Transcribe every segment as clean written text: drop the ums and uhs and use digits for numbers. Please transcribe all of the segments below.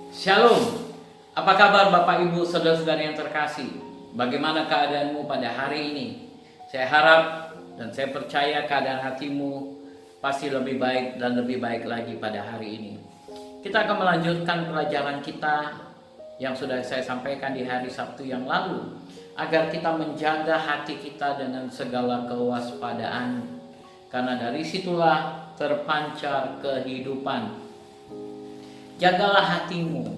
Shalom, apa kabar Bapak Ibu Saudara-saudari yang terkasih? Bagaimana keadaanmu pada hari ini? Saya harap dan saya percaya keadaan hatimu pasti lebih baik dan lebih baik lagi pada hari ini. Kita akan melanjutkan pelajaran kita yang sudah saya sampaikan di hari Sabtu yang lalu, agar kita menjaga hati kita dengan segala kewaspadaan, karena dari situlah terpancar kehidupan. Jagalah hatimu.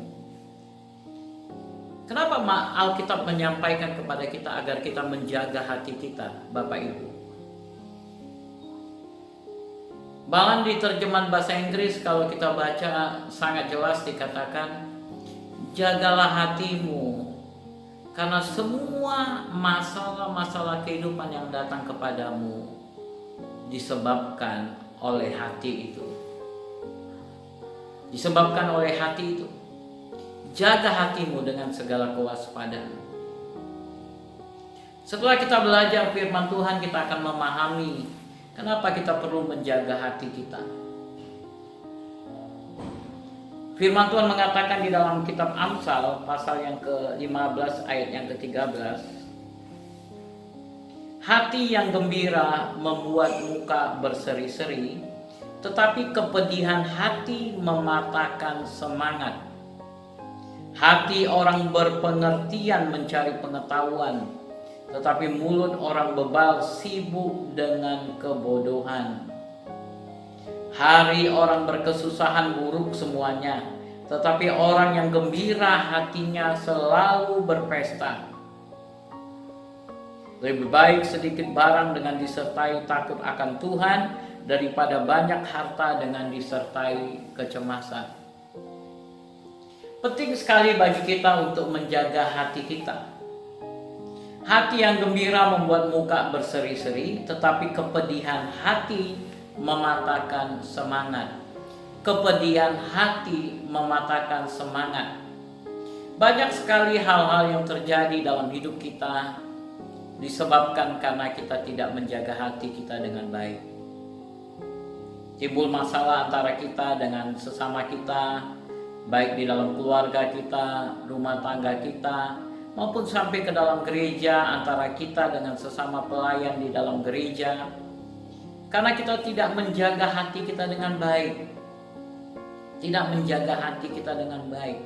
Kenapa Alkitab menyampaikan kepada kita agar kita menjaga hati kita, Bapak Ibu? Bahkan di terjemahan bahasa Inggris kalau kita baca sangat jelas dikatakan, jagalah hatimu, karena semua masalah-masalah kehidupan yang datang kepadamu disebabkan oleh hati itu. Disebabkan oleh hati itu. Jaga hatimu dengan segala kewaspadaan. Setelah kita belajar firman Tuhan, kita akan memahami kenapa kita perlu menjaga hati kita. Firman Tuhan mengatakan di dalam kitab Amsal pasal yang ke-15 ayat yang ke-13, hati yang gembira membuat muka berseri-seri, tetapi kepedihan hati mematahkan semangat. Hati orang berpengertian mencari pengetahuan, tetapi mulut orang bebal sibuk dengan kebodohan. Hari orang berkesusahan buruk semuanya, tetapi orang yang gembira hatinya selalu berpesta. Lebih baik sedikit barang dengan disertai takut akan Tuhan daripada banyak harta dengan disertai kecemasan. Penting sekali bagi kita untuk menjaga hati kita. Hati yang gembira membuat muka berseri-seri, tetapi kepedihan hati mematahkan semangat. Kepedihan hati mematahkan semangat. Banyak sekali hal-hal yang terjadi dalam hidup kita disebabkan karena kita tidak menjaga hati kita dengan baik. Timbul masalah antara kita dengan sesama kita, baik di dalam keluarga kita, rumah tangga kita, maupun sampai ke dalam gereja, antara kita dengan sesama pelayan di dalam gereja, karena kita tidak menjaga hati kita dengan baik. Tidak menjaga hati kita dengan baik.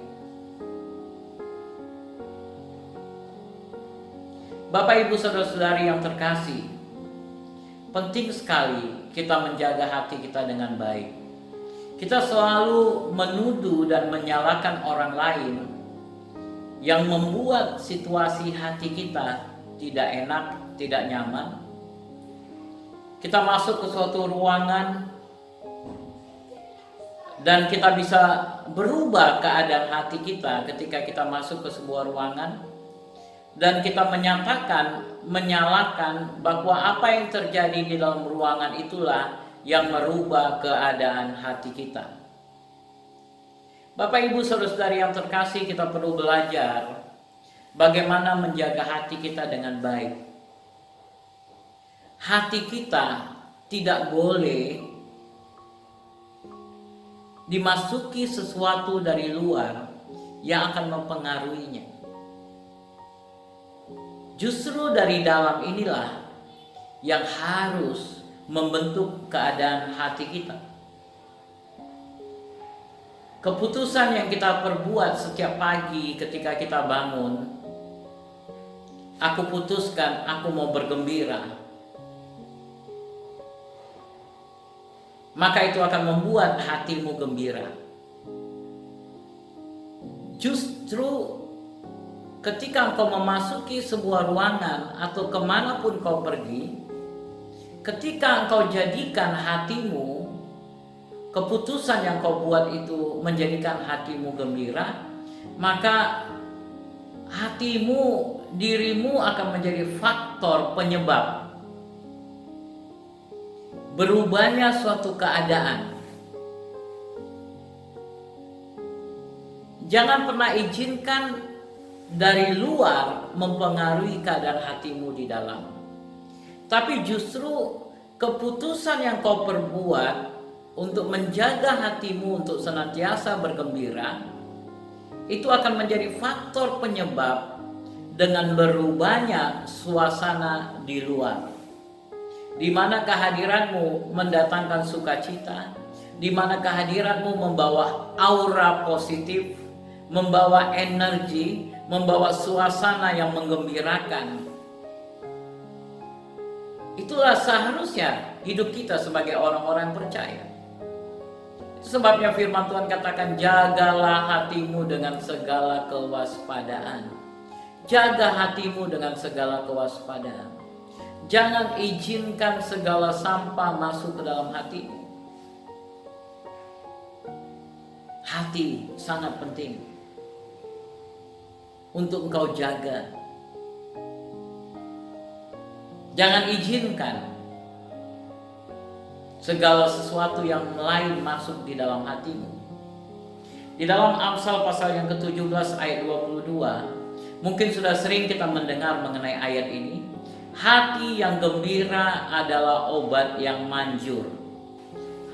Bapak Ibu Saudara-saudari yang terkasih, penting sekali kita menjaga hati kita dengan baik. Kita selalu menuduh dan menyalahkan orang lain yang membuat situasi hati kita tidak enak, tidak nyaman. Kita masuk ke suatu ruangan dan kita bisa berubah keadaan hati kita ketika kita masuk ke sebuah ruangan, dan kita menyalahkan bahwa apa yang terjadi di dalam ruangan itulah yang merubah keadaan hati kita. Bapak Ibu Saudara-saudari yang terkasih, kita perlu belajar bagaimana menjaga hati kita dengan baik. Hati kita tidak boleh dimasuki sesuatu dari luar yang akan mempengaruhinya. Justru dari dalam inilah yang harus membentuk keadaan hati kita. Keputusan yang kita perbuat setiap pagi ketika kita bangun, aku putuskan aku mau bergembira, maka itu akan membuat hatimu gembira. Justru ketika engkau memasuki sebuah ruangan atau kemanapun kau pergi, ketika engkau jadikan hatimu, keputusan yang kau buat itu menjadikan hatimu gembira, maka hatimu, dirimu akan menjadi faktor penyebab berubahnya suatu keadaan. Jangan pernah izinkan dari luar mempengaruhi keadaan hatimu di dalam. Tapi justru keputusan yang kau perbuat untuk menjaga hatimu untuk senantiasa bergembira, itu akan menjadi faktor penyebab dengan berubahnya suasana di luar, di mana kehadiranmu mendatangkan sukacita, di mana kehadiranmu membawa aura positif, membawa energi, membawa suasana yang menggembirakan. Itulah seharusnya hidup kita sebagai orang-orang percaya. Sebabnya firman Tuhan katakan, jagalah hatimu dengan segala kewaspadaan. Jaga hatimu dengan segala kewaspadaan. Jangan izinkan segala sampah masuk ke dalam hatimu. Hati sangat penting untuk engkau jaga. Jangan izinkan segala sesuatu yang lain masuk di dalam hatimu. Di dalam Amsal pasal yang ke-17 ayat 22, mungkin sudah sering kita mendengar mengenai ayat ini. Hati yang gembira adalah obat yang manjur.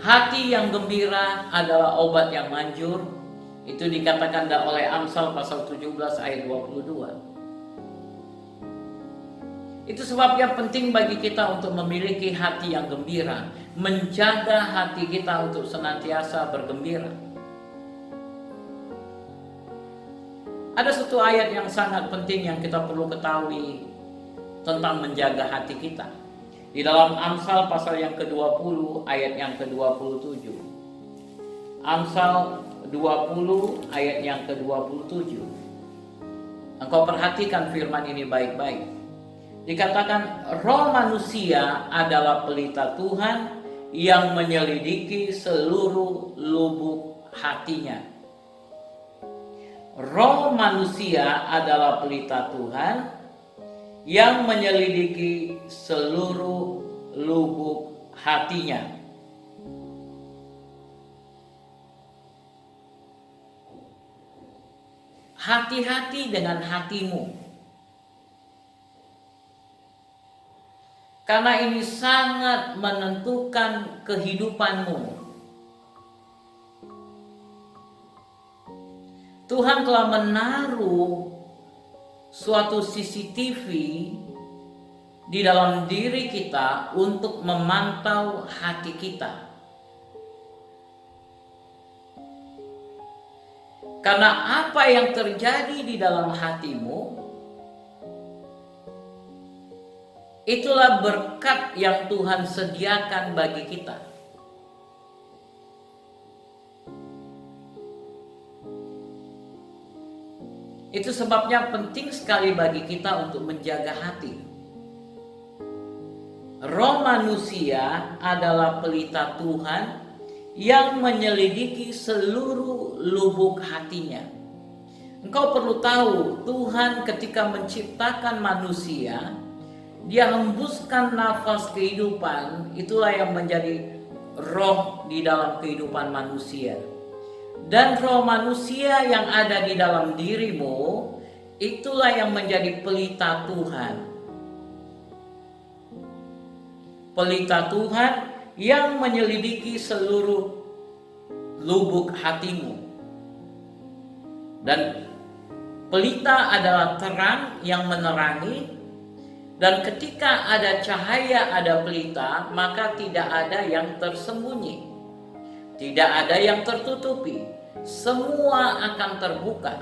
Hati yang gembira adalah obat yang manjur. Itu dikatakan oleh Amsal pasal 17 ayat 22. Itu sebabnya penting bagi kita untuk memiliki hati yang gembira, menjaga hati kita untuk senantiasa bergembira. Ada satu ayat yang sangat penting yang kita perlu ketahui tentang menjaga hati kita. Di dalam Amsal pasal yang ke-20 ayat yang ke-27. Amsal 20 ayat yang ke-27. Engkau perhatikan firman ini baik-baik. Dikatakan, roh manusia adalah pelita Tuhan yang menyelidiki seluruh lubuk hatinya. Roh manusia adalah pelita Tuhan yang menyelidiki seluruh lubuk hatinya. Hati-hati dengan hatimu, karena ini sangat menentukan kehidupanmu. Tuhan telah menaruh suatu CCTV di dalam diri kita untuk memantau hati kita. Karena apa yang terjadi di dalam hatimu, itulah berkat yang Tuhan sediakan bagi kita. Itu sebabnya penting sekali bagi kita untuk menjaga hati. Roh manusia adalah pelita Tuhan yang menyelidiki seluruh lubuk hatinya. Engkau perlu tahu, Tuhan ketika menciptakan manusia, Dia hembuskan nafas kehidupan. Itulah yang menjadi roh di dalam kehidupan manusia. Dan roh manusia yang ada di dalam dirimu, itulah yang menjadi pelita Tuhan. Pelita Tuhan yang menyelidiki seluruh lubuk hatimu. Dan pelita adalah terang yang menerangi. Dan ketika ada cahaya, ada pelita, maka tidak ada yang tersembunyi. Tidak ada yang tertutupi. Semua akan terbuka.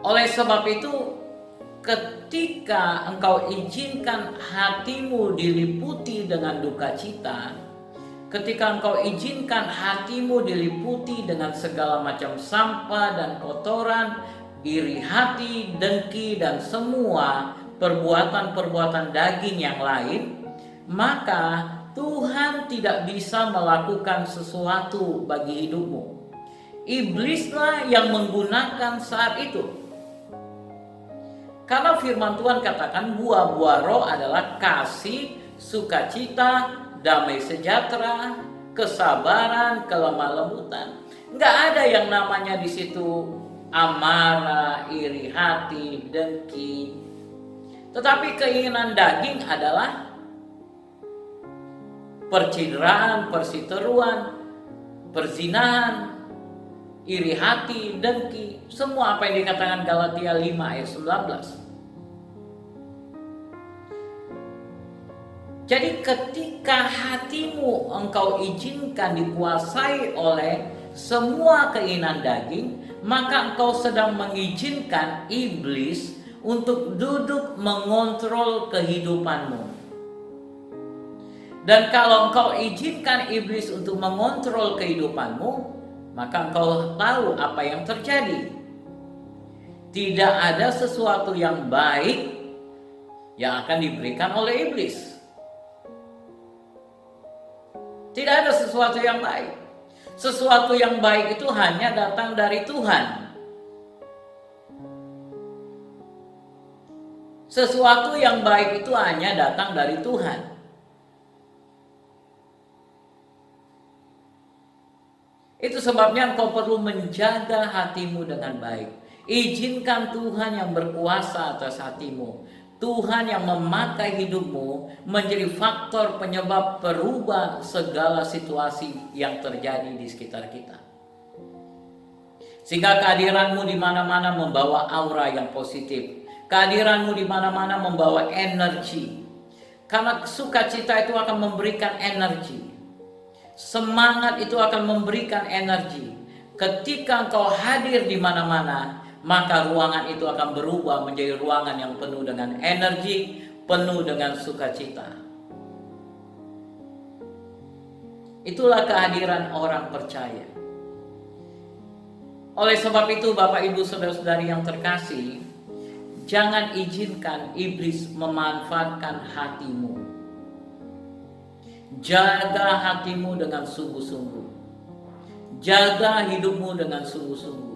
Oleh sebab itu, ketika engkau izinkan hatimu diliputi dengan duka cita, ketika engkau izinkan hatimu diliputi dengan segala macam sampah dan kotoran, iri hati, dengki, dan semua perbuatan-perbuatan daging yang lain, maka Tuhan tidak bisa melakukan sesuatu bagi hidupmu. Iblislah yang menggunakan saat itu. Karena firman Tuhan katakan buah-buah roh adalah kasih, sukacita, damai sejahtera, kesabaran, kelemah lembutan. Enggak ada yang namanya di situ amarah, iri hati, dengki. Tetapi keinginan daging adalah percideraan, persiteruan, perzinahan, iri hati, dengki, semua apa yang dikatakan Galatia 5 ayat 19. Jadi ketika hatimu engkau izinkan dikuasai oleh semua keinginan daging, maka engkau sedang mengizinkan iblis untuk duduk mengontrol kehidupanmu. Dan kalau engkau izinkan iblis untuk mengontrol kehidupanmu, maka engkau tahu apa yang terjadi. Tidak ada sesuatu yang baik yang akan diberikan oleh iblis. Tidak ada sesuatu yang baik. Sesuatu yang baik itu hanya datang dari Tuhan. Sesuatu yang baik itu hanya datang dari Tuhan. Itu sebabnya engkau perlu menjaga hatimu dengan baik. Izinkan Tuhan yang berkuasa atas hatimu. Tuhan yang memakai hidupmu menjadi faktor penyebab perubah segala situasi yang terjadi di sekitar kita. Sehingga kehadiranmu di mana-mana membawa aura yang positif. Kehadiranmu di mana-mana membawa energi. Karena sukacita itu akan memberikan energi. Semangat itu akan memberikan energi. Ketika engkau hadir di mana-mana, maka ruangan itu akan berubah menjadi ruangan yang penuh dengan energi, penuh dengan sukacita. Itulah kehadiran orang percaya. Oleh sebab itu, Bapak Ibu Saudara-saudari yang terkasih, jangan izinkan iblis memanfaatkan hatimu. Jaga hatimu dengan sungguh-sungguh. Jaga hidupmu dengan sungguh-sungguh.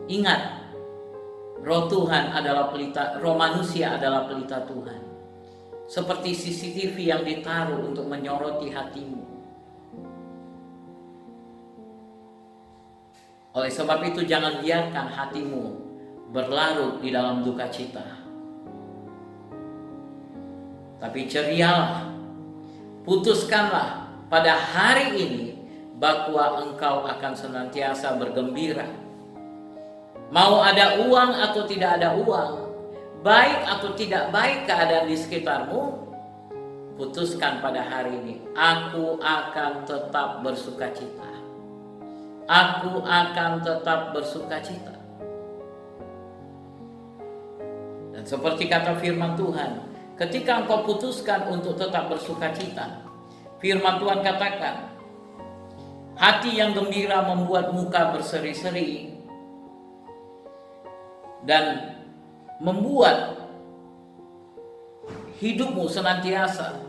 Ingat, roh Tuhan adalah pelita, roh manusia adalah pelita Tuhan. Seperti CCTV yang ditaruh untuk menyoroti hatimu. Oleh sebab itu jangan biarkan hatimu berlarut di dalam duka cita. Tapi cerialah, putuskanlah pada hari ini bahwa engkau akan senantiasa bergembira. Mau ada uang atau tidak ada uang, baik atau tidak baik keadaan di sekitarmu, putuskan pada hari ini, aku akan tetap bersukacita. Aku akan tetap bersukacita. Dan seperti kata firman Tuhan, ketika engkau putuskan untuk tetap bersukacita, firman Tuhan katakan, hati yang gembira membuat muka berseri-seri, dan membuat hidupmu senantiasa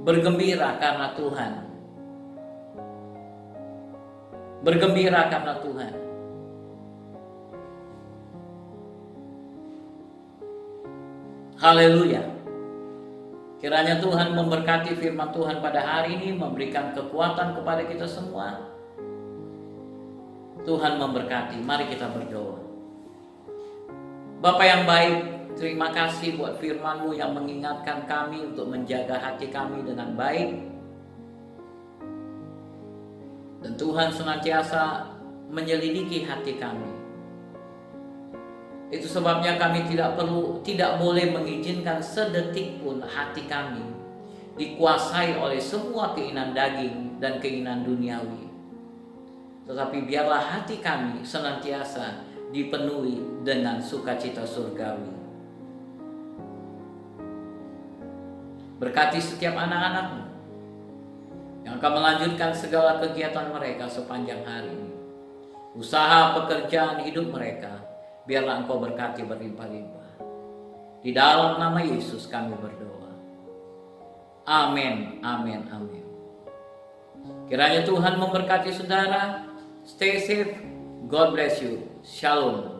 bergembira karena Tuhan. Bergembira karena Tuhan. Haleluya. Kiranya Tuhan memberkati firman Tuhan pada hari ini, memberikan kekuatan kepada kita semua. Tuhan memberkati. Mari kita berdoa. Bapa yang baik, terima kasih buat firman-Mu yang mengingatkan kami untuk menjaga hati kami dengan baik. Dan Tuhan senantiasa menyelidiki hati kami. Itu sebabnya kami tidak boleh mengizinkan sedetik pun hati kami dikuasai oleh semua keinginan daging dan keinginan duniawi. Tetapi biarlah hati kami senantiasa dipenuhi dengan sukacita surgawi. Berkati setiap anak-anak-Mu yang akan melanjutkan segala kegiatan mereka sepanjang hari ini. Usaha, pekerjaan, hidup mereka, biarlah Engkau berkati berlimpah-limpah. Di dalam nama Yesus kami berdoa. Amin, amin, amin. Kiranya Tuhan memberkati saudara. Stay safe. God bless you. Shalom.